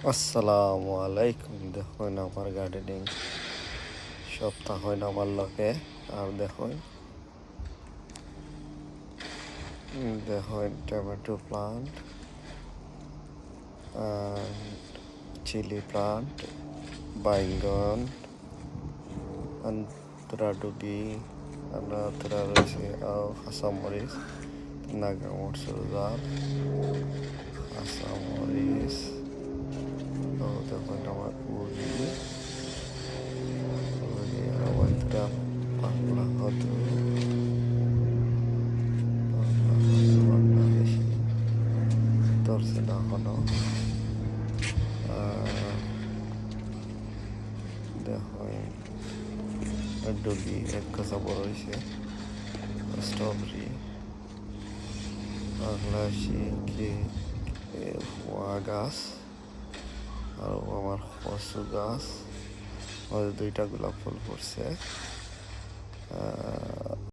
আসসালামু আলাইকুম। দেখুন আমার গার্ডেনিং সপ্তাহ হয় না আমার লগে। আর দেখুন tomato plant and chili plant, বাইঙ্গন, আন্ত্রাডুগি, আনাত্রা রয়েছে, কাঁচামরিচ, নাগামরিচের জাল, কাঁচামরিচ। দেখুন আমার উড়ি আওয়ান্ত্রা বাংলা হতো বাংলাদেশি ধরছে না এখনো। দেখুন ডুগি এক কাঁচা বড় হয়েছে, স্ট্রবেরি, বাংলাদেশি গাছ, আর আমার কচু গাছ, আমাদের 2টা গোলাপ ফুল পড়ছে।